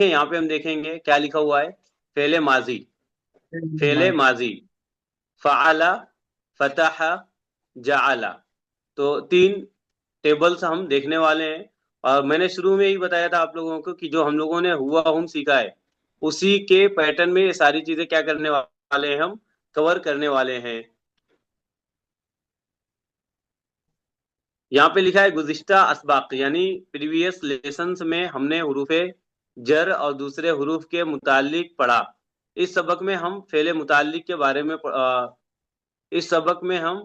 यहाँ पे हम देखेंगे क्या लिखा हुआ है। फेले माजी, फेले माजी, फ़अला, फ़तह, जअला। तो तीन टेबल्स हम देखने वाले हैं। और मैंने शुरू में ही बताया था आप लोगों को कि जो हम लोगों ने हुआ हम सीखा है, उसी के पैटर्न में ये सारी चीजें क्या करने वाले हैं, हम कवर करने वाले हैं। यहाँ पे लिखा है गुज़िश्ता असबाक, यानी प्रीवियस लेसन्स में हमने हुरूफे जर और दूसरे हुरूफ के मुतालिक पढ़ा। इस सबक में हम फेले मुतालिक के बारे में इस सबक में हम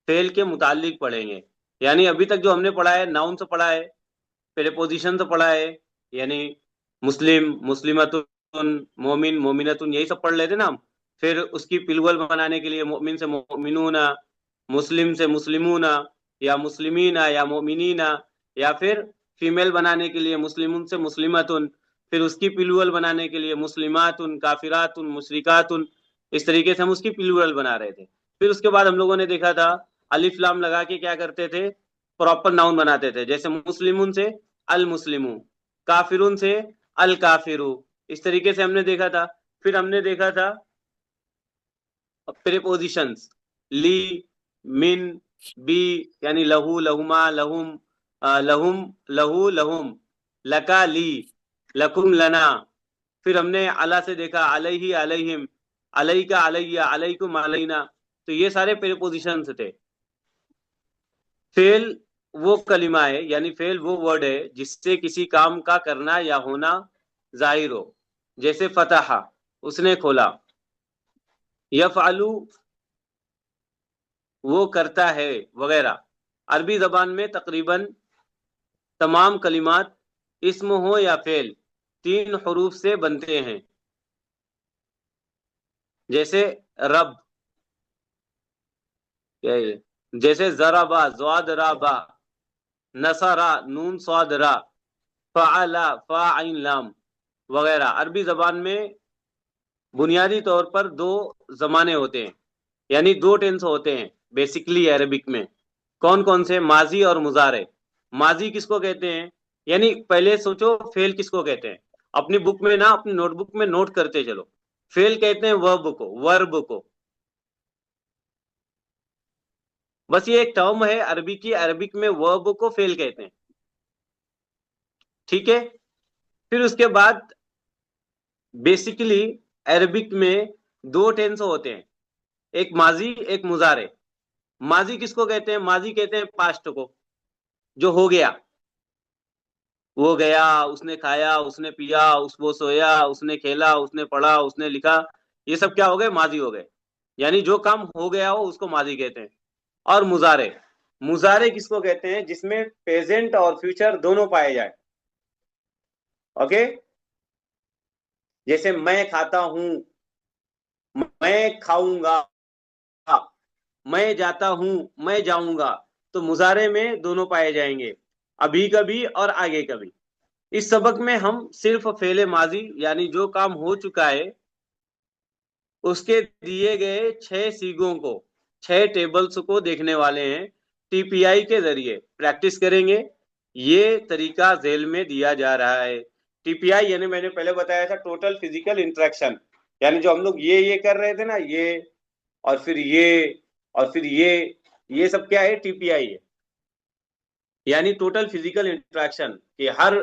फेल के मुतालिक पढ़ेंगे। यानी अभी तक जो हमने पढ़ा है, नाउन से पढ़ा है, प्रीपोजिशन से पढ़ा है, यानी मुस्लिम, मुस्लिमतुन, मोमिन, मोमिनतुन, यही सब पढ़ लेते ना हम। फिर उसकी पिलवल बनाने के लिए मोमिन से मोमिनूना, मुस्लिम से मुस्लिमूना, या मुस्लिमीना या मोमिनीना, या फिर फीमेल बनाने के लिए मुस्लिमुन से मुस्लिमतुन, फिर उसकी पिलवल बनाने के लिए मुस्लिमातुन, काफिरातुन, मुशरिकातुन। इस तरीके से हम उसकी पिलवल बना रहे थे। फिर उसके बाद हम लोगों ने देखा था अलिफ लाम लगा के क्या करते थे, प्रॉपर नाउन बनाते थे। जैसे मुस्लिमुन से अल मुस्लिमू, काफिरुन से अल काफिरू। इस तरीके से हमने देखा था। फिर हमने देखा था प्रीपोजिशंस, ली, मिन, बी, यानी लहू, लहुमा, लहुम, लहुम, लहू, लहुम, लका, ली, लकुम, लना। फिर हमने अला से देखा अलैहि, अलैहिम, अलैका, अलैया, अलैकुम, अलैना। तो ये सारे प्रीपोजिशंस थे। फेल वो कलिमा है, यानी फेल वो वर्ड है जिससे किसी काम का करना या होना जाहिर हो। जैसे फतहा, उसने खोला। यफअलु, वो करता है, वगैरह। अरबी जबान में तकरीबन तमाम कलिमात इस्म हो या फेल तीन हरूफ से बनते हैं। जैसे रब, क्या है ये? जैसे जराबा, ज़्वादराबा, नसरा, नून स्वाद रा, फ़अला, फ़ा आइन लाम, वगैरह। अरबी जबान में बुनियादी तौर पर दो जमाने होते हैं, यानी दो टेंस होते हैं बेसिकली अरबिक में। कौन कौन से? माजी और मुजारे। माजी किसको कहते हैं? यानी पहले सोचो फेल किसको कहते हैं। अपनी बुक में ना, अपनी नोटबुक में नोट करते चलो। फेल कहते हैं वर्ब को, वर्ब को। बस ये एक टर्म है अरबी की, अरबिक में वर्ब को फेल कहते हैं। ठीक है। फिर उसके बाद बेसिकली अरबिक में दो टेंस होते हैं, एक माजी, एक मुजारे। माजी किसको कहते हैं? माजी कहते हैं पास्ट को, जो हो गया। वो गया, उसने खाया, उसने पिया, उस वो सोया, उसने खेला, उसने पढ़ा, उसने लिखा। ये सब क्या हो गए? माजी हो गए। यानी जो काम हो गया हो उसको माजी कहते हैं। और मुजारे, मुजारे किसको कहते हैं? जिसमें प्रेजेंट और फ्यूचर दोनों पाए जाए। ओके। जैसे मैं खाता हूं, मैं खाऊंगा, मैं जाता हूं, मैं जाऊंगा। तो मुजारे में दोनों पाए जाएंगे, अभी कभी और आगे कभी। इस सबक में हम सिर्फ फेले माजी, यानी जो काम हो चुका है, उसके दिए गए छह सीगों को, छह टेबल्स को देखने वाले हैं। टीपीआई के जरिए प्रैक्टिस करेंगे। ये तरीका जेल में दिया जा रहा है। टीपीआई यानी मैंने पहले बताया था टोटल फिजिकल इंटरेक्शन। यानी जो हम लोग ये कर रहे थे ना, ये और फिर ये और फिर ये सब क्या है? टीपीआई है। यानी टोटल फिजिकल इंटरेक्शन, कि हर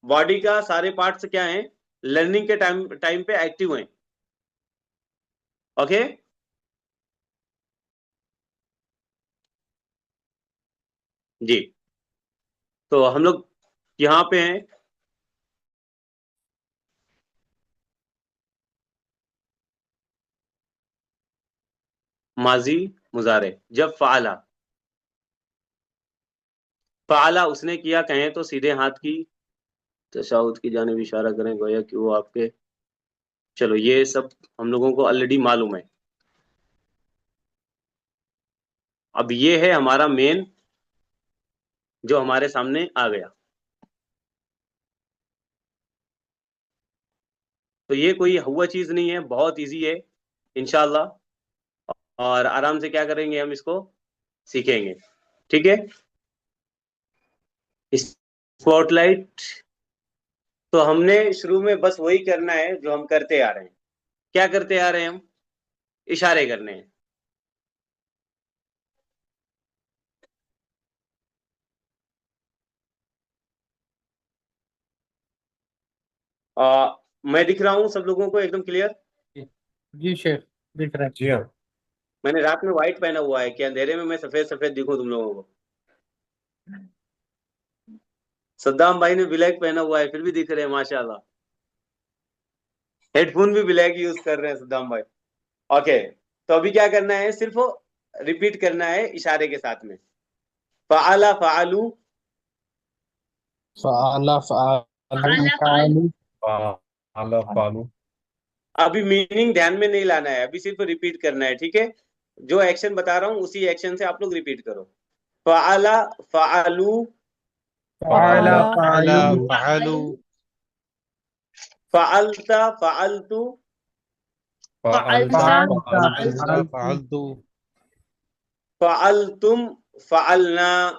बॉडी का सारे पार्ट्स क्या हैं, लर्निंग के टाइम टाइम पे एक्टिव हैं। ओके। जी। तो हम लोग यहाँ पे हैं। माजी, मुजारे। जब फाला, फाला उसने किया, कहें तो सीधे हाथ की तशाहुद की जानिब इशारा करें, गोया कि वो आपके। चलो ये सब हम लोगों को ऑलरेडी मालूम है। अब ये है हमारा मेन, जो हमारे सामने आ गया। तो ये कोई हुआ चीज नहीं है, बहुत इजी है इंशाल्लाह। और आराम से क्या करेंगे, हम इसको सीखेंगे। ठीक है। स्पॉटलाइट। तो हमने शुरू में बस वही करना है जो हम करते आ रहे हैं। क्या करते आ रहे हैं हम? इशारे करने हैं। मैं दिख रहा हूँ सब लोगों को एकदम क्लियर? जी शेफ, दिख रहा है। जी हाँ। मैंने रात में व्हाइट पहना हुआ है कि अंधेरे में मैं सफेद सफेद दिखूं तुम लोगों को? सद्दाम भाई ने ब्लैक पहना हुआ है फिर भी दिख रहे हैं माशाल्लाह। हेडफोन भी ब्लैक यूज कर रहे हैं सद्दाम भाई। ओके, तो अभी क्या करना है, सिर्फ रिपीट करना है इशारे के साथ में। फ़अला फ़अलू। फ़अला फ़अलू फ़अलू। फाला फालू। अभी मीनिंग ध्यान में नहीं लाना है, अभी सिर्फ रिपीट करना है, ठीक है? जो एक्शन बता रहा हूँ उसी एक्शन से आप लोग रिपीट करो। फ़अला फ़अलू। फ़अला फाला फ़अलू। फालू। फ़अलता फ़अलतू। फालता फ़अलता फालता फ़अलतु। फालतू। फ़अलतुम फ़अलना।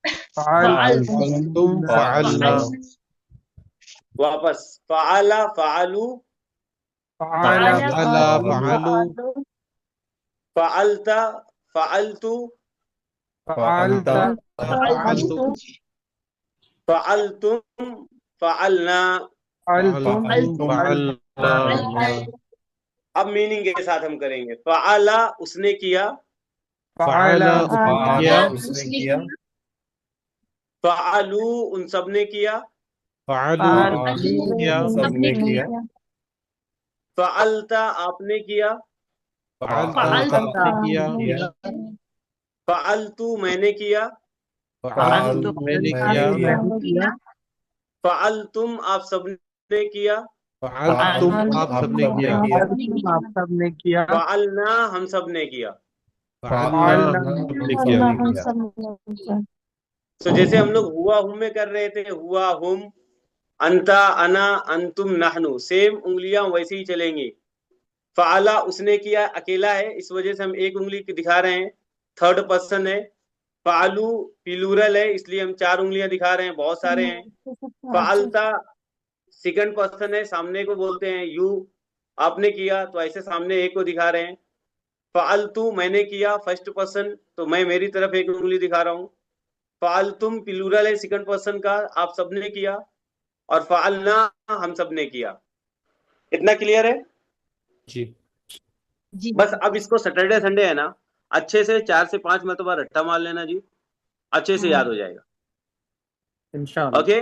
फालतुम फ़अलना फालना। वापस फ़अला फ़अलू। फ़अला फाला फ़अलू फालू। फ़अलता फ़अलतू। फालता फ़अलता फालतू। फ़अलतु। फ़अलतुम फ़अलना। फ़अलतुम फालतुम फालना। फ़अलना। अब मीनिंग के साथ हम करेंगे। फ़अला उसने किया। फ़अला फाला उसने उसने किया। किया। उसने किया। फ़अलू उन सब ने किया। फालू फ़अलू उसने किया। उन सब सबने ने किया। किया। फ़अलता आपने किया। फालता फ़अलता आपने किया। आपने किया। फ़अलतू मैंने किया। फालतू मैंने किया। मैंने किया। फ़अलतुम आप सब ने किया। फालतुम आप सबने किया। फ़अलतुम आप सब ने किया। फ़अलना हम सब ने किया। फालना फ़अलना सबने हम किया। सब ने किया। तो जैसे हम लोग हुआ हुम में कर रहे थे, हुआ हुम, अंता अना अंतुम नहनु, सेम उंगलियां वैसे ही चलेंगी। फ़अला उसने किया अकेला है, इस वजह से हम एक उंगली दिखा रहे हैं, थर्ड पर्सन है। फ़अलू प्लूरल है, इसलिए हम चार उंगलियां दिखा रहे हैं, बहुत सारे हैं। फ़अलता सेकंड पर्सन है, सामने को बोलते हैं यू। आपने किया तो ऐसे सामने एक को दिखा रहे हैं। फ़अलतू मैंने किया फर्स्ट पर्सन, तो मैं मेरी तरफ एक उंगली दिखा रहा हूँ। फ़अलतुम प्लूरल है सेकंड पर्सन का, आप सबने किया। और फ़अलना हम सबने किया। इतना क्लियर है? जी। बस अब इसको सैटरडे संडे है ना, अच्छे से 4 से 5 मरतबा रट्टा मार लेना जी, अच्छे से याद हो जाएगा। इंशाअल्लाह। ओके,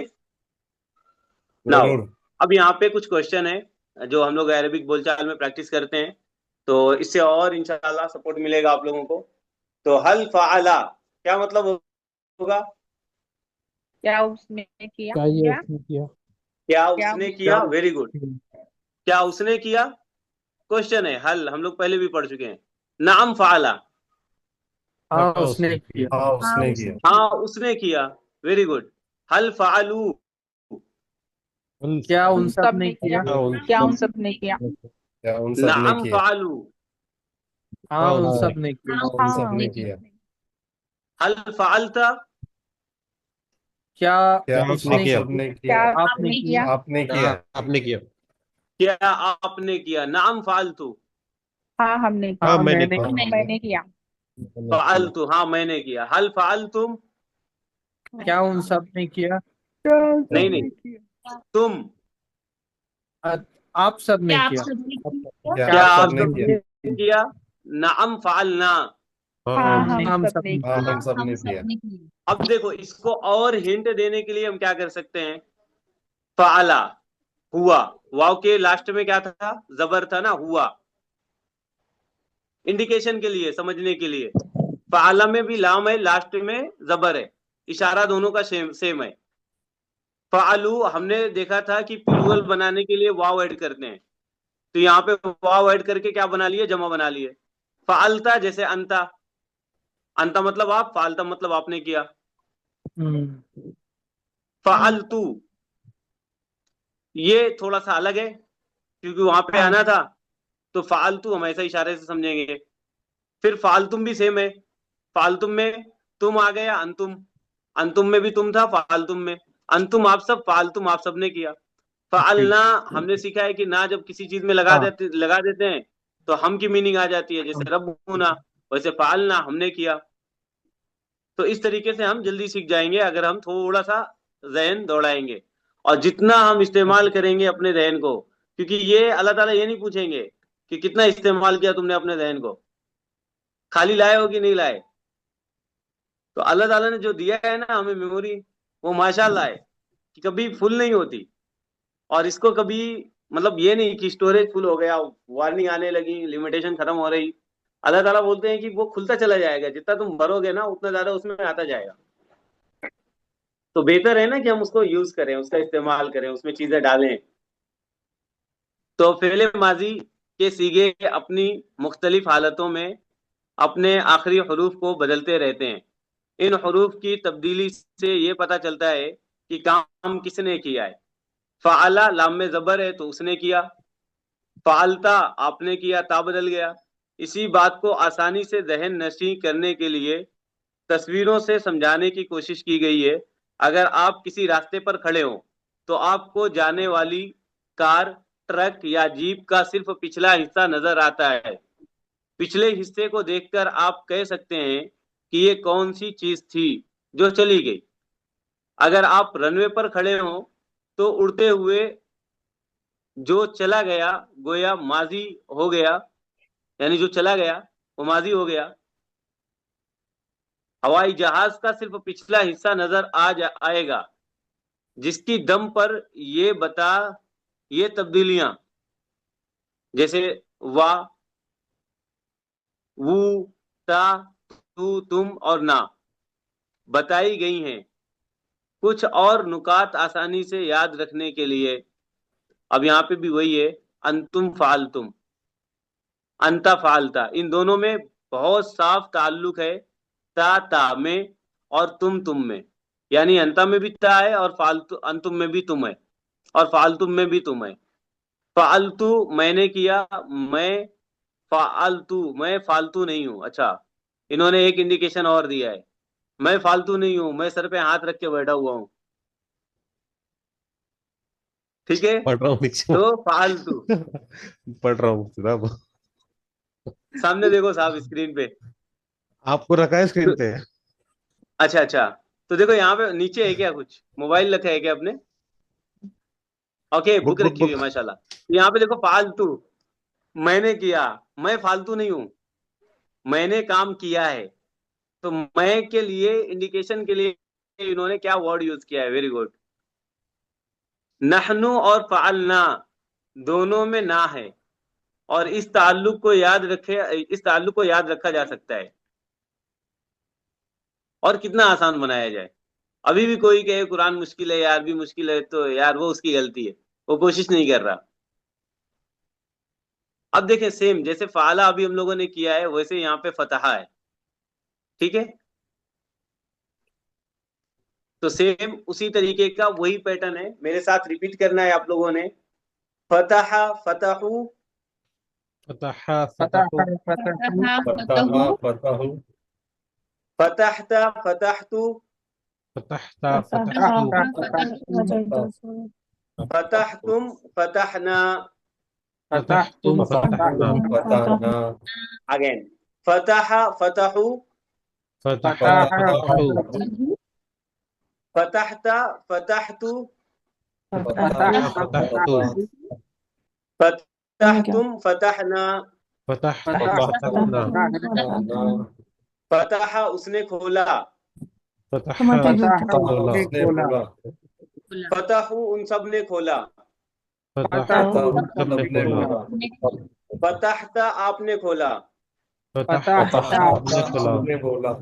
नाउ जरूर। अब यहाँ पे कुछ क्वेश्चन है जो हम लोग अरेबिक बोलचाल में प्रैक्टिस करते हैं, तो इससे और इंशाल्लाह सपोर्ट मिलेगा आप लोगों को। तो हल फ़अला क्या मतलब होगा? क्या उसने किया? क्या ये उसने किया? क्या क्या उसने क्या किया, वेरी गुड। उसने क्या उसने किया क्वेश्चन है, हल हम लोग पहले भी पढ़ चुके हैं। नाम फ़अला, हाँ हाँ उसने उसने किया। किया। हाँ हाँ उसने किया। उसने हाँ किया। उसने किया, वेरी गुड। हल फ़अलू, उन क्या उन उन सब सब ने ने किया? किया। क्या उन क्या उन सब सब ने किया? क्या उन सब ने नाम किया। फ़अलू, हाँ हाँ उन उन सब ने किया। हाँ उन सब ने किया। हल फ़अलता, क्या क्या उसने आप किया? सबने क्या किया। आपने आपने किया? किया? आपने किया। आपने किया। क्या आपने किया? नाम फ़अलतू, हाँ हमने हाँ किया। हाँ मैंने मैंने किया। हाँ किया। मैंने किया। मैंने किया। फ़अलतू हाँ मैंने किया। हल फ़अलतुम, क्या उन सब ने किया? क्या उन नहीं सब नहीं, ने किया? तुम, अ- आप सब ने क्या आप किया। सब ने किया? क्या क्या क्या आप आप आप सबने सब किया। ने सबने किया? नाम फ़अलना। हाँ हाँ हम हम हम सब सब ने ने हाँ किया। किया। हम सबने हम किया। सब ने किया। अब देखो इसको और हिंट देने के लिए हम क्या कर सकते हैं। फ़अला हुआ, वाव के लास्ट में क्या था, जबर था ना, हुआ। इंडिकेशन के लिए, समझने के लिए, फ़अला में भी लाम है, लास्ट में जबर है, इशारा दोनों का सेम सेम है। फ़अलू हमने देखा था कि प्लूरल बनाने के लिए वाव ऐड करते हैं, तो यहाँ पे वाव ऐड करके क्या बना लिए, जमा बना लिए। फ़अलता जैसे अंता, अंता मतलब आप, फ़अलता मतलब आपने किया। हम्म। फ़अलतू ये थोड़ा सा अलग है, क्योंकि वहां पे हाँ आना था, तो फालतू हम ऐसा इशारे से समझेंगे। फिर फालतुम भी सेम है, फालतुम में तुम आ गया, अंतुम, अंतुम में भी तुम था, फालतुम में अंतुम आप सब, फालतुम आप सब ने किया। फ़अलना हमने सीखा है कि ना जब किसी चीज में लगा हाँ देते हैं तो हम की मीनिंग आ जाती है, जैसे रब्बुना, वैसे फ़अलना हमने किया। तो इस तरीके से हम जल्दी सीख जाएंगे अगर हम थोड़ा सा जहन दौड़ाएंगे और जितना हम इस्तेमाल करेंगे अपने जहन को, क्योंकि ये अल्लाह ताला ये नहीं पूछेंगे कि कितना इस्तेमाल किया तुमने अपने जहन को, खाली लाए हो कि नहीं लाए। तो अल्लाह ताला ने जो दिया है ना हमें मेमोरी, वो माशाल्लाह है कि कभी फुल नहीं होती। और इसको कभी मतलब ये नहीं कि स्टोरेज फुल हो गया, वार्निंग आने लगी, लिमिटेशन खत्म हो रही। अल्लाह ताला बोलते हैं कि वो खुलता चला जाएगा, जितना तुम भरोगे ना उतना ज्यादा उसमें आता जाएगा। तो बेहतर है ना कि हम उसको यूज करें, उसका इस्तेमाल करें, उसमें चीजें डालें। तो फेले माजी के सीगे अपनी मुख्तलिफ हालतों में अपने आखिरी हरूफ को बदलते रहते हैं। इन हरूफ की तब्दीली से ये पता चलता है कि काम किसने किया है। फ़अला लाम में ज़बर है तो उसने किया, फ़अलता आपने किया, ता बदल गया। इसी बात को आसानी से जहन नशी करने के लिए तस्वीरों से समझाने की कोशिश की गई है। अगर आप किसी रास्ते पर खड़े हो तो आपको जाने वाली कार, ट्रक या जीप का सिर्फ पिछला हिस्सा नजर आता है। पिछले हिस्से को देखकर आप कह सकते हैं कि ये कौन सी चीज थी जो चली गई। अगर आप रनवे पर खड़े हो तो उड़ते हुए जो चला गया गोया माजी हो गया, यानी जो चला गया वो माजी हो गया। हवाई जहाज का सिर्फ पिछला हिस्सा नजर आएगा, जिसकी दम पर ये तब्दीलियां जैसे वा, वू, ता, तू, तुम और ना बताई गई हैं। कुछ और नुकात आसानी से याद रखने के लिए अब यहाँ पे भी वही है, अंतुम फालतुम, अंता फालता, इन दोनों में बहुत साफ ताल्लुक है। ता में और तुम में, यानी अंता में भी ता है और फालतू अंतुम में भी तुम है और फालतुम में भी तुम है। फालतू मैंने किया, मैं फालतू नहीं हूं। अच्छा, इन्होंने एक इंडिकेशन और दिया है, मैं फालतू नहीं हूं, मैं सर पे हाथ रख के बैठा हुआ हूं। ठीक है, पढ़ रहा हूँ नीचे। तो फालतू, पढ़ रहा हूँ जनाब। सामने देखो साहब स्क्रीन पे। आपको रखा है स्क्रीन तो पे? अच्छा अच्छा, तो देखो यहाँ पे नीचे है क्या, कुछ मोबाइल रखा है क्या आपने? ओके, बुक बुक बुक रखी हुई है बुक। माशाल्लाह। तो यहाँ पे देखो फालतू, मैंने किया, मैं फालतू नहीं हूं, मैंने काम किया है। तो मैं के लिए इंडिकेशन के लिए इन्होंने क्या वर्ड यूज किया है, वेरी गुड। नहनु और फालना दोनों में ना है, और इस ताल्लुक को याद रखा जा सकता है। और कितना आसान बनाया जाए। अभी भी कोई कहे कुरान मुश्किल है यार, भी मुश्किल है, तो यार वो उसकी गलती है, वो कोशिश नहीं कर रहा। अब देखें, सेम जैसे फाला अभी हम लोगों ने किया है वैसे यहाँ पे फतहा है। ठीक है, तो सेम उसी तरीके का वही पैटर्न है, मेरे साथ रिपीट करना है आप लोगों ने। फतहा फतहू, फतह फतह फतहु। फतह फतहु फतहता फतहतू, फतहता फतह फतहतु। फतह फतहतुम फतहना। फतह तुम फतहना। फतहना अगेन, फतह फतहू, फतह फतहु। फतहता फतहतू, फतह फतहतु। फतहतुम फतहना। फतहता फतह फतहना। फतह उसने खोला, फतह फतह खोला। उसने खोला, फतहू उन सब ने खोला। फतह फतह उन सब ने उसने खोला। खोला, फतहता आपने खोला। फतह फतह आपने खोला।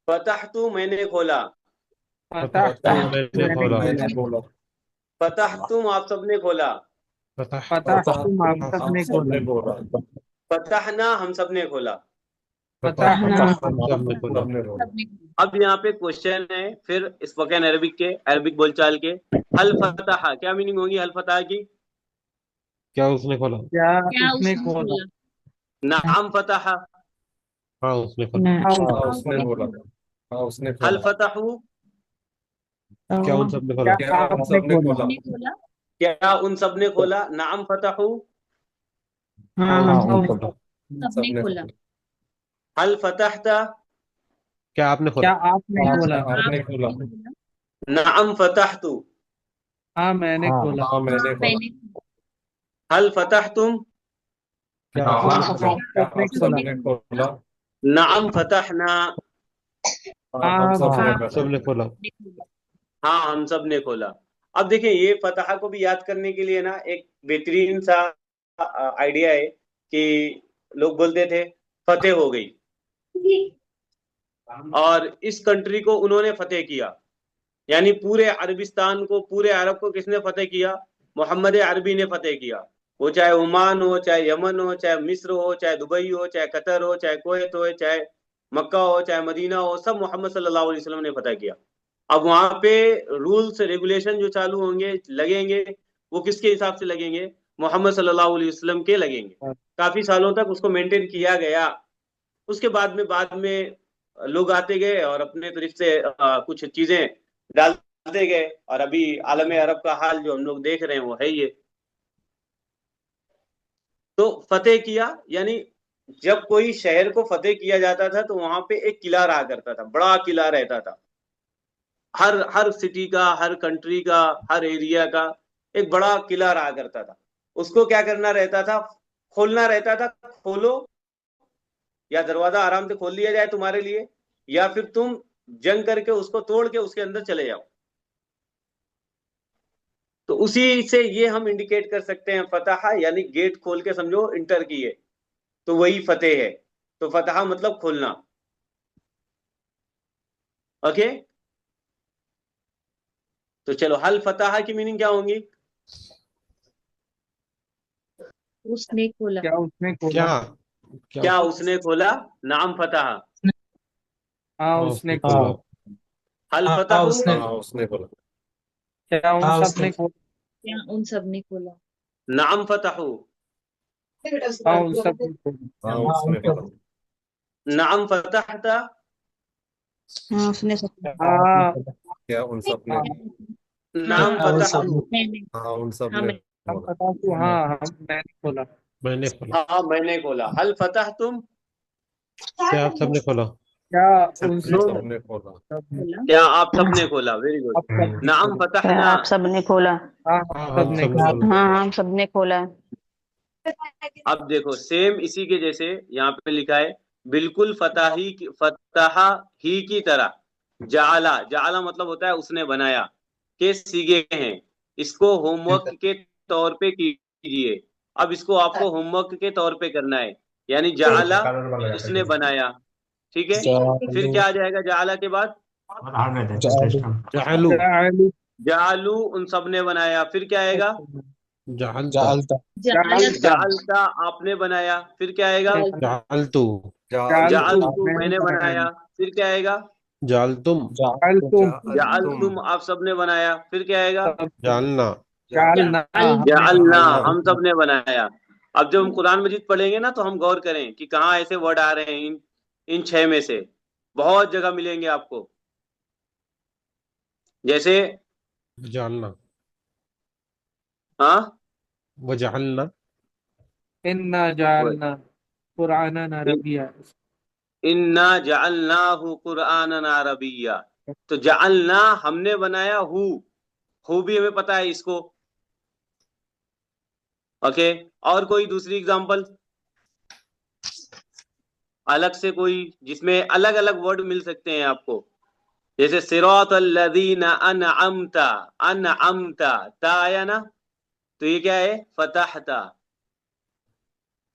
फतहतू मैंने खोला। फतहतु मैंने मैंने खोला। खोला, फतहतुम आप सबने खोला। फतहतु फतह तुम आप आप सबने सबने खोला, खोला। फतहना हम सबने खोला। फतहना फतहना हम हम सबने खोला। अब यहाँ पे क्वेश्चन है फिर स्पोकन अरबिक के, अरबिक बोलचाल के। हल फतह क्या मीनिंग होगी हल फतह की? क्या उसने खोला? क्या उसने खोला, नाम फतह, हाँ उसने खोला। उसने बोला हल फतहू, क्या उन सब ने खोला? क्या आपने खोला, क्या उन सब ने खोला? नाम फतहू। हाँ हाँ हम उन सब सबने सबने खोला। हल फतहता। क्या आपने क्या खोला? आपने खोला? आपने खोला। खोला। नाम फतहतु। हाँ मैंने हाँ खोला। हाँ मैंने खोला। मैंने हल फतहतुम। क्या हाँ हाँ आपने आप खोला? सबने आप खोला। सबने खोला। नाम फतहना। हाँ हम हाँ सबने आप खोला। सबने खोला। खोला। हाँ हम सब ने खोला। अब देखिए, ये फतह को भी याद करने के लिए ना एक बेहतरीन सा आइडिया है कि लोग बोलते थे फतेह हो गई, और इस कंट्री को उन्होंने फतेह किया। यानी पूरे अरबिस्तान को, पूरे अरब को किसने फतेह किया? मोहम्मद अरबी ने फतेह किया। वो चाहे ओमान हो, चाहे यमन हो, चाहे मिस्र हो, चाहे दुबई हो, चाहे कतर हो, चाहे कुवैत हो, चाहे मक्का हो, चाहे मदीना हो, सब मोहम्मद सल्लल्लाहु अलैहि वसल्लम ने फतेह किया। अब वहां पे रूल्स रेगुलेशन जो चालू होंगे, लगेंगे, वो किसके हिसाब से लगेंगे? मोहम्मद सल्लल्लाहु अलैहि वसल्लम के लगेंगे। काफी सालों तक उसको मेंटेन किया गया। उसके बाद में लोग आते गए और अपने तरफ से कुछ चीजें डालते गए, और अभी आलम अरब का हाल जो हम लोग देख रहे हैं वो है ये। तो फतेह किया यानी जब कोई शहर को फतेह किया जाता था तो वहां पे एक किला रहा करता था, बड़ा किला रहता था। हर हर सिटी का, हर कंट्री का, हर एरिया का एक बड़ा किला रहा करता था। उसको क्या करना रहता था? खोलना रहता था। खोलो, या दरवाजा आराम से खोल लिया जाए तुम्हारे लिए, या फिर तुम जंग करके उसको तोड़ के उसके अंदर चले जाओ। तो उसी से ये हम इंडिकेट कर सकते हैं फतह, यानी गेट खोल के समझो इंटर किए, तो वही फतेह है। तो फतह मतलब खोलना। ओके, तो चलो, हल फतह की मीनिंग क्या होंगी? उसने खोला। क्या उसने खोला? क्या क्या क्या उसने खोला? नाम फतह। हाँ हाँ उसने उसने खोला। खोला। हल हाँ फतह। उसने हाँ उसने खोला। क्या उन हाँ सब उसने ने खोला? क्या उन सबने खोला। नाम फतह। हाँ उन सब ने खोला। हाँ हाँ उसने खोला। नाम फतहता। हाँ उसने सबने खोला। हाँ क्या उन सबने? हाँ नाम हाँ हाँ उन सब फतहतु। मैंने। हाँ उन हाँ सबने हम खोला। बता तू हाँ हम मैंने खोला। मैंने खोला। हाँ मैंने खोला। हल फतह तुम। क्या आप सबने खोला? क्या उन हम सब सबने खोला। ने? खोला। क्या आप सबने खोला? Very good. अब सब ने नाम खोला। फतहना। आप सबने खोला। हाँ हाँ हम सब हम ने सबने खोला। खोला। हाँ हम सबने खोला। अब देखो, सेम इसी के जैसे यहाँ पे लिखा है, बिल्कुल फतह ही की तरह। जाला, जाला मतलब होता है उसने बनाया, के सीगे हैं। इसको होमवर्क के तौर पे कीजिए। अब इसको आपको होमवर्क के तौर पे करना है, यानी जाला उसने बनाया। ठीक है, फिर क्या आ जाएगा जाला के बाद? जालू जालू जालू उन सब ने बनाया। फिर क्या आएगा? जालता जालता। जालता आपने बनाया। फिर क्या आएगा? जालतू जालतू जालतू मैंने मैंने बनाया। बनाया। फिर क्या आएगा? जालतुम जालतुम तुम जालतुम आप सबने बनाया। फिर क्या आएगा? सब जालना जालना हमने जालना बनाया। हम सबने बनाया। अब जब हम कुरान मजीद पढ़ेंगे ना, तो हम गौर करें कि कहाँ ऐसे वर्ड आ रहे हैं। इन छह में से बहुत जगह मिलेंगे आपको। जैसे, जालना हाँ, वजअलना इन्ना जालना कुरानन अरबिया। इन्ना जअलनाहु कुरआनन अरबिया। तो जअलना हमने बनाया, हु भी हमें पता है इसको। ओके, और कोई दूसरी एग्जांपल अलग से, कोई जिसमें अलग अलग वर्ड मिल सकते हैं आपको? जैसे सिरातल लज़ीना अनअमता। अनअमता ता आया ना, तो ये क्या है? फतहता,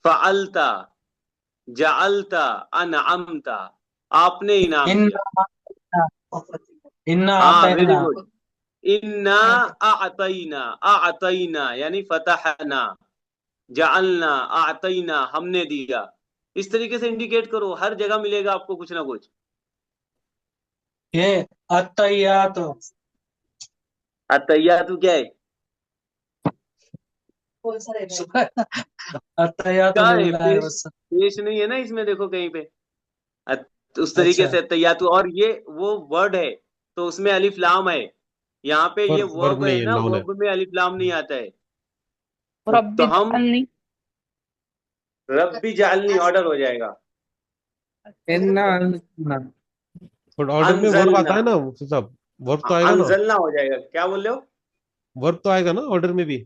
फअलता, जअलता, अनअमता, आपने इनाम किया। इन्ना इन्ना हाँ वेरी आतैना। गुड। इन्ना आतईना। आतईना यानी फतहना। जअलना, आतईना हमने दिया। इस तरीके से इंडिकेट करो, हर जगह मिलेगा आपको कुछ ना कुछ। ये अत्तहियात। अतैयातु क्या है? अत्तहियात क्या है? लिल्लाहि पेश, वस्सलाम। पेश नहीं है ना इसमें, देखो कहीं पे। उस तरीके अच्छा से तैयातु, और ये वो वर्ड है तो उसमें अलिफ लाम है। यहाँ पे ये वर्ब वर्ब नहीं है है, ना, नाउन है। वर्ब में अलिफ लाम नहीं आता है। रब्बी तो हम जालनी रब्बी जालनी ऑर्डर हो जाएगा। इन्ना अंजना। बट ऑर्डर में वर्ब आता अनजलना, है ना मुफ्ती साहब, वर्ब तो आएगा ना, अनजलना हो जाएगा। क्या बोल रहे हो? वर्ब तो आएगा ना ऑर्डर में भी।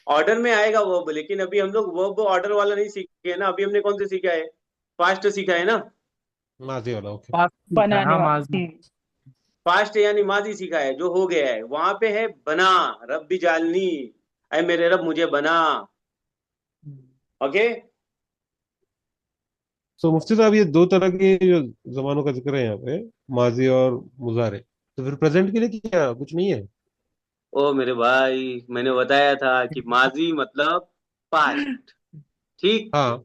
ऑर्डर में आएगा वर्ब, लेकिन अभी हम लोग वर्ब ऑर्डर वाला नहीं सीखे ना। अभी हमने कौन से सीखा है? पास्ट सीखा है ना। माजी वाला, ओके। पास बनाने हाँ वाला। माजी। पास्ट यानी माजी सीखा है, जो हो गया है। वहां पे है बना, रब्बी जालनी, ऐ मेरे रब मुझे बना। ओके। सो मुफ्ती साहब, ये दो तरह के जो जमानों का जिक्र है यहाँ पे, माजी और मुजारे, तो फिर प्रेजेंट के लिए क्या कुछ नहीं है? ओ मेरे भाई, मैंने बताया था कि माजी मतलब पास्ट, ठीक। हाँ।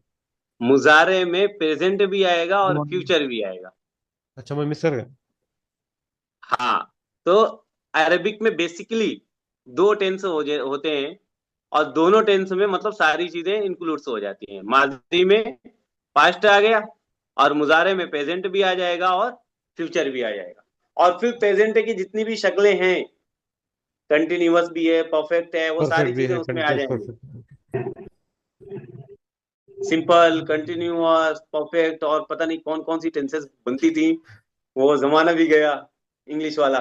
मुजारे में प्रेजेंट भी आएगा और फ्यूचर भी आएगा। अच्छा, मैं मिस कर गया। हाँ। तो अरबिक में बेसिकली दो टेंस होते हैं, और दोनों टेंस में मतलब सारी चीजें इंक्लूड्स हो जाती हैं। माजी में पास्ट आ गया, और मुजारे में प्रेजेंट भी आ जाएगा और फ्यूचर भी आ जाएगा। और फिर प्रेजेंट की जितनी भी शक्लें हैं, कंटिन्यूअस भी है, परफेक्ट है, वो सारी परफेक्ट भी चीजें है, उसमें आ कंटीन्यूअस जाएंगी। परफेक्ट। सिंपल, कंटिन्यूअस, परफेक्ट, और पता नहीं कौन कौन सी टेंसेस बनती थी। वो जमाना भी गया इंग्लिश वाला।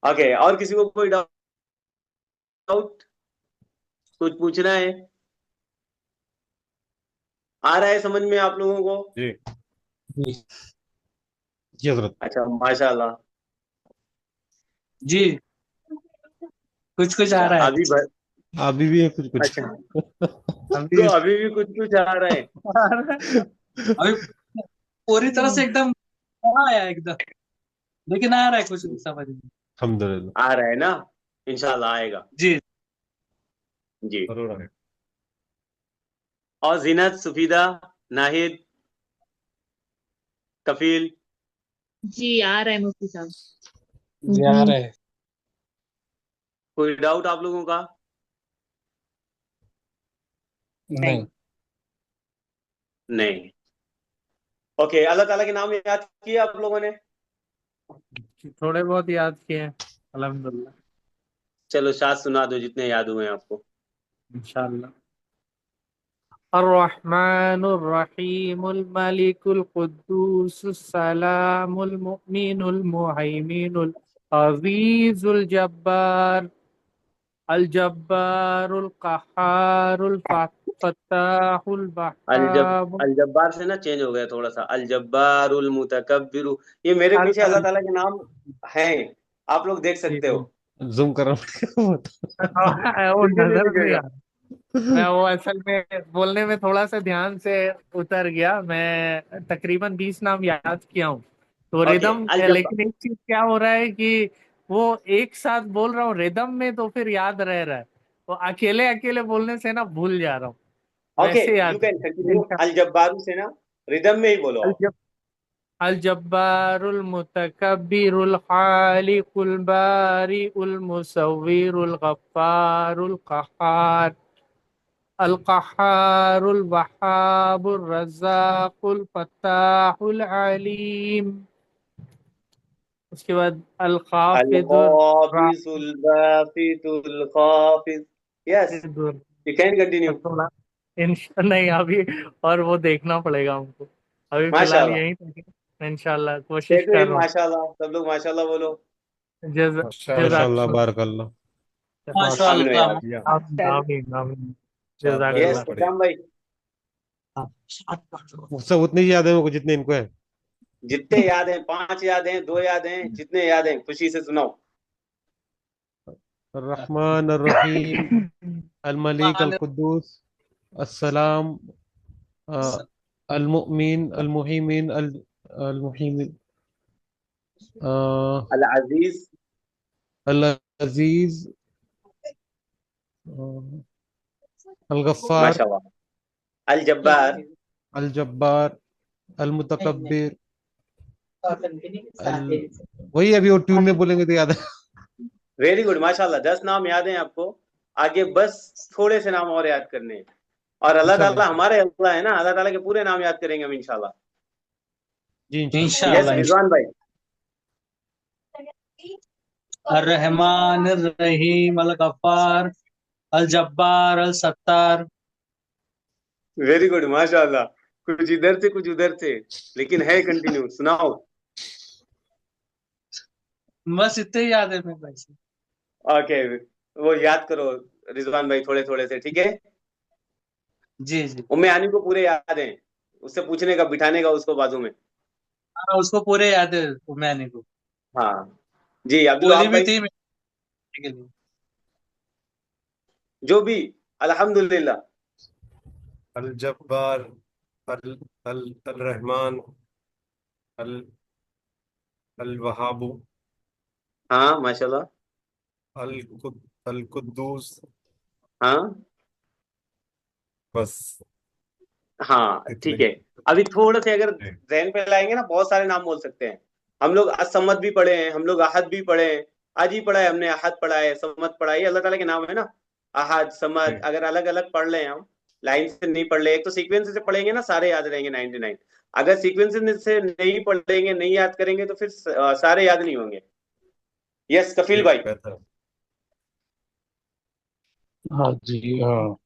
ओके, और किसी को कोई डाउट, कुछ पूछना है? आ रहा है समझ में आप लोगों को? जी। जी हजरत। अच्छा, माशाल्लाह। जी कुछ कुछ आ अच्छा, रहा है। अभी अभी भी है कुछ कुछ। अच्छा, अभी तो अभी भी कुछ कुछ आ रहा है। अभी पूरी तरह से एकदम आया एकदम, लेकिन आ रहा है कुछ कुछ समझ में। अल्हम्दुलिल्लाह। आ रहा है ना, इंशाल्लाह आएगा। जी जी। जरूर आए। और जीनत, सुफीदा, नाहिद, कफील, जी आ रहा है मुफ्ती साहब। जी आ रहा है। कोई डाउट आप लोगों का? नहीं नहीं। ओके, अल्लाह ताला के नाम याद किए आप लोगों ने? थोड़े बहुत याद किए हैं अल्हम्दुलिल्लाह। चलो शाद सुना दो जितने याद हुए हैं आपको। इंशाअल्लाह। अर्रहमानुर रहीमुल मालिकुल कुद्दूसुस सलामुल मुमिनुल मुहैमिनुल अज़ीजुल जब्बार अल जब्बारुल कहारुल फत्ताहुल वहाब अल जब्बार से ना चेंज हो गया थोड़ा सा, अल जब्बारुल मुतकब्बिरु। ये मेरे अल पीछे अल्लाह ताला के नाम हैं, आप लोग देख सकते हो। जूम कर रहा हूँ। वो दिखने नहीं नजर नहीं दिखेगा। आ रहा। मैं वो असल में बोलने में थोड़ा सा ध्यान से उतर गया। मैं तकरीबन 20 नाम याद किया हूँ तो ओके, रिदम। अल जब्बार। लेकिन एक चीज क्या हो रहा है कि वो एक साथ बोल रहा हूँ रिदम में तो फिर याद रह रहा है। तो अकेले अकेले बोलने से ना भूल जा रहा हूँ। ओके, वैसे यू याद कैन कंटिन्यू अल जब्बारू से ना, रिदम में ही बोलो अल आप। जब अल जब्बारुल मुतकब्बिरुल खालिकुल बारिउल मुसव्विरुल गफ्फारुल कहार अल कहारुल वहाबुर रज़्ज़ाकुल फत्ताहुल अलीम। उसके बाद अल अल खाफिजुर खाफिजुल बासितुल खाफिज। यस, राफिजुर। You can continue. थोड़ा नहीं अभी और वो देखना पड़ेगा हमको। अभी फिलहाल माशाल्लाह। यही तक इंशाल्लाह कोशिश एक कर रहा हूँ। माशाल्लाह, सब लोग माशाल्लाह बोलो। माशाअल्लाह, जज़ाकल्लाह। बारकल्लाह। आमीन माशाअल्लाह। यार। आमीन आमीन आमीन। शाबाश, यस बहुत जज़ाकल्लाह। बढ़िया। इकराम भाई, सब उतनी ही याद है मुझको जितने इनको है। जितने याद हैं, 5 याद हैं, 2 याद हैं, जितने याद हैं खुशी से सुनाओ। अर्रहमान अर्रहीम, अल मलिक अल कुद्दूस, अस्सलाम, अल मुमिन अल मुहिमिन अल मुहिमिन, अल अजीज, अल अजीज, अल गफ्फार, माशाल्लाह। अल जब्बार, अल जब्बार, अल मुतकब्बिर, अल, वही अभी वो ट्यून में बोलेंगे तो याद है। वेरी गुड माशाल्लाह। 10 नाम याद हैं आपको। आगे बस थोड़े से नाम और याद करने हैं। और अल्लाह इंशाल्लाह ताला हमारे अल्लाह है ना, अल्लाह ताला के पूरे नाम याद करेंगे हम इंशाल्लाह। जी, इंशाल्लाह। यस इंशाअल्लाह रिजवान भाई। अर्रहमान अर्रहीम अल गफ्फार अल जब्बार अल सत्तार। वेरी गुड, माशाल्लाह। कुछ इधर से कुछ उधर से, लेकिन है कंटिन्यू। सुनाओ। बस इतने ही याद है मेरे भाई से। ओके, वो याद करो रिजवान भाई, थोड़े थोड़े से, ठीक है। जी जी। उम्मे हानी को पूरे याद हैं, उससे पूछने का, बिठाने का उसको बाजू में। हाँ, उसको पूरे याद है मैंने को। हाँ जी, अब्दुल बोली वहाब भी भाई। थी मेरे के लिए। जो भी, अल्हम्दुलिल्लाह। अल जब्बार, अल अल अल रहमान, अल अल वहाबु, हाँ माशाल्लाह। अल अल कुद्दूस। हाँ बस हाँ इतने ठीक ही। है। अभी थोड़ा से अगर हैं। जहन पे लाएंगे ना, बहुत सारे नाम बोल सकते हैं। हम लोग असमद भी पढ़े हैं, हम लोग अहद भी पढ़े हैं। आज ही पढ़ा है हमने, अहद पढ़ा है, समद पढ़ा है, ये अल्लाह ताला के नाम है ना। अहद समद हैं। अगर अलग अलग पढ़ लें हम, लाइन से नहीं पढ़ ले, एक तो सीक्वेंस से पढ़ेंगे ना, सारे याद रहेंगे 99। अगर सीक्वेंस से नहीं पढ़ेंगे, नहीं याद करेंगे, तो फिर सारे याद नहीं होंगे। यस कफिल ठीक, भाई। बेहतर। हाँ जी, हाँ।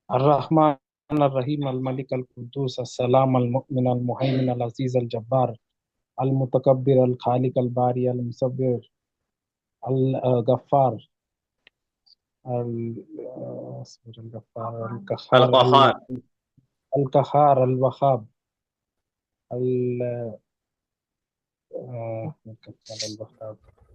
अर्रहमान अर्रहीम अल मलिक अल कुद्दूस अस्सलाम अल मुमिन अल मुहैमिन अल अजीज अल जब्बार अल मुतकब्बिर अल खालिक अल बारी अल मुसव्विर अल गफ्फार अल अल गफ्फार अल अल कहार कहार। अल कहार अल वहाब अल अल वहाब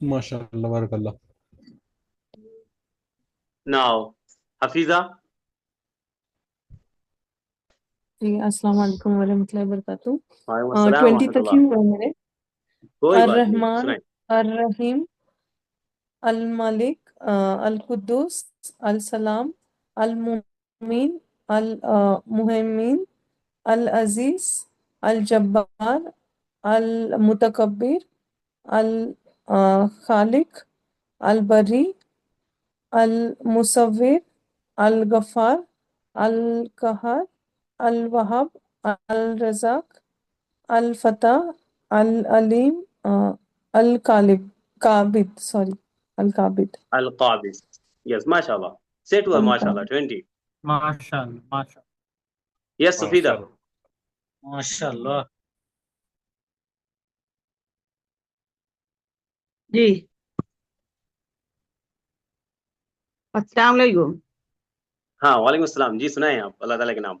माशाल्लाह बारकल्लाह। नाउ हफीजा। जी अस्सलाम वालेकुम वरहमतुल्लाहि वबरकातुहू। वालेकुम अस्सलाम 20 तक ही रहमतुल्लाह। हुआ मेरे। कोई बात नहीं, अर्रहमान, सुनाए। अर्रहीम, अल मलिक, अल कुद्दूस, अल सलाम, अल मुमीन, अल मुहैमिन, अल अजीज, अल जब्बार, अल मुतकब्बिर, अल खालिक, अल बरी, अल मुसव्विर, अल गफ्फार, अल कहार, अल वहाब, अल रज़ाक, अल फतह, अल अलीम, अल कालिब, काबिद, सॉरी, अल काबिद, अल काबिज। यस माशाल्लाह। सेट हुआ अल माशाल्लाह काबिद। 20। माशाल्लाह माशा यस सुफीदा। माशाल्लाह। माशाल्लाह। जी अस्सलाम वालेकुम। हाँ वालेकुम अस्सलाम जी, सुनाए आप अल्लाह ताला के नाम।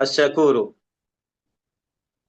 अशकुरु।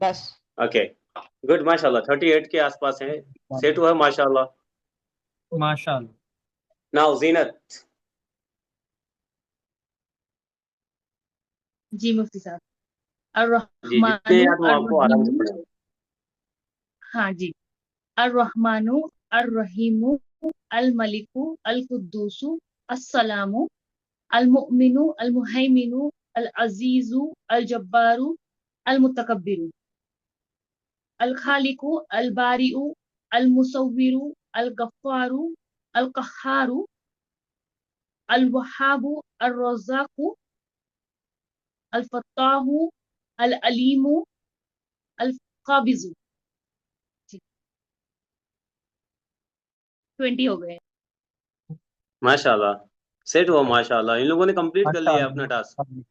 बस। ओके गुड माशाल्लाह, 38 के आसपास है। सेट हुआ माशाल्लाह। माशाल्लाह। नाउ जीनत। जी मुफ्ती साहब। जी, जितने अर्रहमानु याद हो आपको आराम से अर्रहीमु। पढ़ें। हाँ जी। अर्रहमानु अर्रहीमु अल मलिकु अल कुद्दूसु अस्सलामु अल मुमिनु अल मुहैमिनु अल अजीजु अल जब्बारु अल मुतकब्बिरु अल खालिकु अल बारिउ अल मुसव्विरु अल गफ्फारु अल कहारु अल वहाबु अल रज़ाकु अल फत्ताहु अल अलीमु अल काबिजु। 20 हो गए। माशाल्लाह, सेट हुआ माशाल्लाह। इन लोगों ने कंप्लीट कर लिया अपना टास्क। माशाअल्लाह।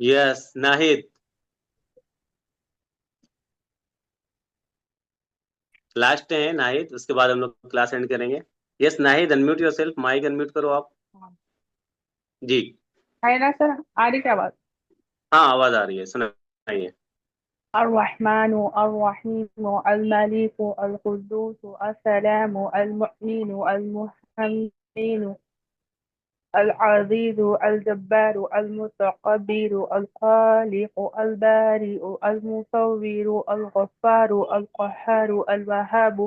यस नाहिद। लास्ट है नाहिद, उसके बाद हम लोग क्लास एंड करेंगे। Yes Nahid, unmute yourself, mic unmute करो आप जी। है ना सर, आ रही क्या बात? हाँ आवाज आ रही है, सुनाइए। अर्रहमानु अर्रहीमु अल-मलिकु अल-कुद्दूसु अस्सलामु अल-मुअमिनु अल-मुहैमिनु अल-अज़ीज़ु अल-जब्बारु अल-मुतकब्बिरु अल-खालिqu अल-बारि'u अल-मुसव्विरु अल-गफ्फारु अल-क़ह्हारु अल-वहाबु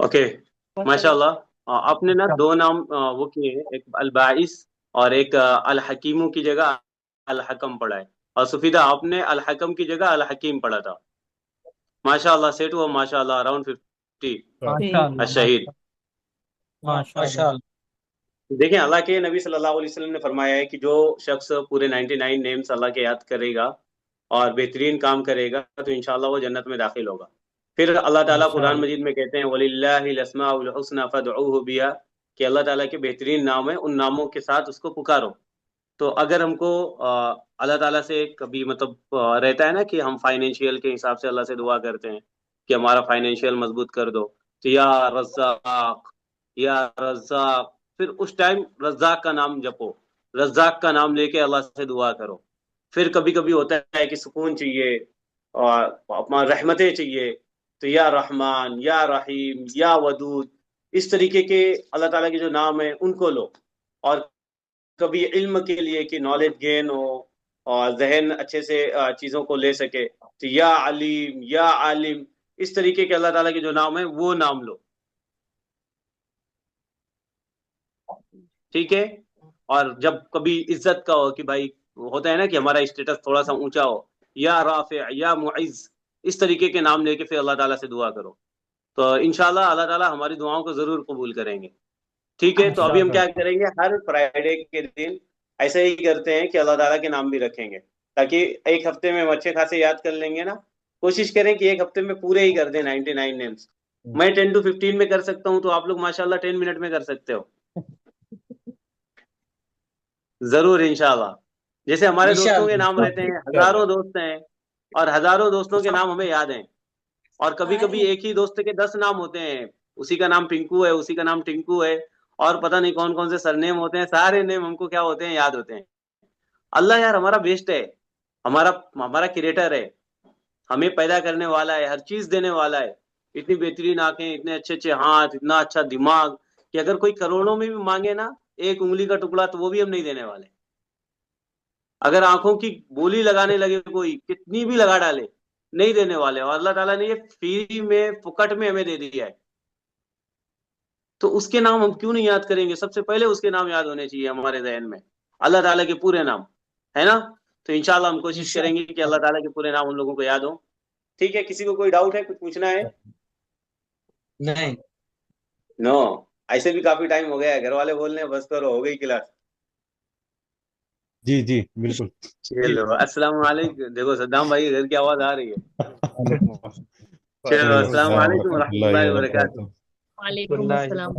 ओके माशाल्लाह। आपने ना दो नाम वो किए हैं, एक अल बाइस और एक अल हकीमू की जगह अल हकम पढ़ा है, और सुफीदा आपने अल हकम की जगह अल हकीम पढ़ा था। माशाल्लाह, सेट हुआ माशाल्लाह, अराउंड 50 माशाल्लाह अशहीद। माशाल्लाह। देखें, अल्लाह के नबी सल्लल्लाहु अलैहि वसल्लम ने फरमाया है कि जो शख्स पूरे 99 नेम्स अल्लाह के याद करेगा और बेहतरीन काम करेगा तो इंशाल्लाह वो जन्नत में दाखिल होगा। फिर अल्लाह ताला कुरान मजीद में कहते हैं वलिल्लाहिल अस्माउल हुस्ना फदउहु बिहा, कि अल्लाह ताला के बेहतरीन नाम है, उन नामों के साथ उसको पुकारो। तो अगर हमको अल्लाह ताला से कभी मतलब रहता है ना कि हम फाइनेंशियल के हिसाब से अल्लाह से दुआ करते हैं कि हमारा फाइनेंशियल मजबूत कर दो, तो या रज़्ज़ाक या रज़्ज़ाक, फिर उस टाइम रज़्ज़ाक का नाम जपो, रज़्ज़ाक का नाम लेके अल्लाह से दुआ करो। फिर कभी कभी होता है कि सुकून चाहिए और अपना रहमतें चाहिए, तो या रहमान या रहीम या वदूद, इस तरीके के अल्लाह ताला के जो नाम है उनको लो। और कभी इल्म के लिए कि नॉलेज गेन हो और जहन अच्छे से चीज़ों को ले सके, तो या अलीम या आलिम, इस तरीके के अल्लाह ताला के जो नाम है वो नाम लो, ठीक है। और जब कभी इज्जत का हो कि भाई होता है ना कि हमारा स्टेटस थोड़ा सा ऊंचा हो, या राफे या मुइज, इस तरीके के नाम लेके फिर अल्लाह ताला से दुआ करो, तो इंशाल्लाह अल्लाह ताला हमारी दुआओं को जरूर कबूल करेंगे, ठीक है। तो अभी हम क्या करेंगे, हर फ्राइडे के दिन ऐसे ही करते हैं कि अल्लाह ताला के नाम भी रखेंगे, ताकि एक हफ्ते में हम अच्छे खासे याद कर लेंगे ना। कोशिश करें कि एक हफ्ते में पूरे ही कर दें 99 नेम्स। मैं 10 to 15 में कर सकता हूँ, तो आप लोग माशाल्लाह 10 मिनट में कर सकते हो जरूर इंशाल्लाह। जैसे हमारे दोस्तों के नाम रहते हैं, हजारों दोस्त हैं और हजारों दोस्तों के नाम हमें याद हैं, और कभी कभी एक ही दोस्त के 10 नाम होते हैं, उसी का नाम पिंकू है, उसी का नाम टिंकू है, और पता नहीं कौन कौन से सरनेम होते हैं, सारे नेम हमको क्या होते हैं, याद होते हैं। अल्लाह यार हमारा बेस्ट है, हमारा हमारा क्रिएटर है, हमें पैदा करने वाला है, हर चीज देने वाला है। इतनी बेहतरीन आंखें, इतने अच्छे अच्छे हाथ, इतना अच्छा दिमाग कि अगर कोई करोड़ों में भी मांगे ना एक उंगली का टुकड़ा, तो वो भी हम नहीं देने वाले। अगर आंखों की बोली लगाने लगे कोई, कितनी भी लगा डाले, नहीं देने वाले। और अल्लाह ताला ने ये फ्री में फुकट में हमें दे दिया है, तो उसके नाम हम क्यों नहीं याद करेंगे। सबसे पहले उसके नाम याद होने चाहिए हमारे जहन में, अल्लाह ताला के पूरे नाम, है ना। तो इंशाल्लाह हम कोशिश करेंगे कि अल्लाह ताला के पूरे नाम उन लोगों को याद हो, ठीक है। किसी को कोई डाउट है, कुछ पूछना है? नहीं नो, ऐसे भी काफी टाइम हो गया है, घर वाले बोल रहे हैं बस करो, हो गई क्लास। जी जी बिल्कुल। चलो अस्सलाम वालेकुम, देखो सद्दाम भाई घर की आवाज आ रही है। चलो अस्सलाम वालेकुम व रहमतुल्लाहि व बरकातहू। वालेकुम अस्सलाम।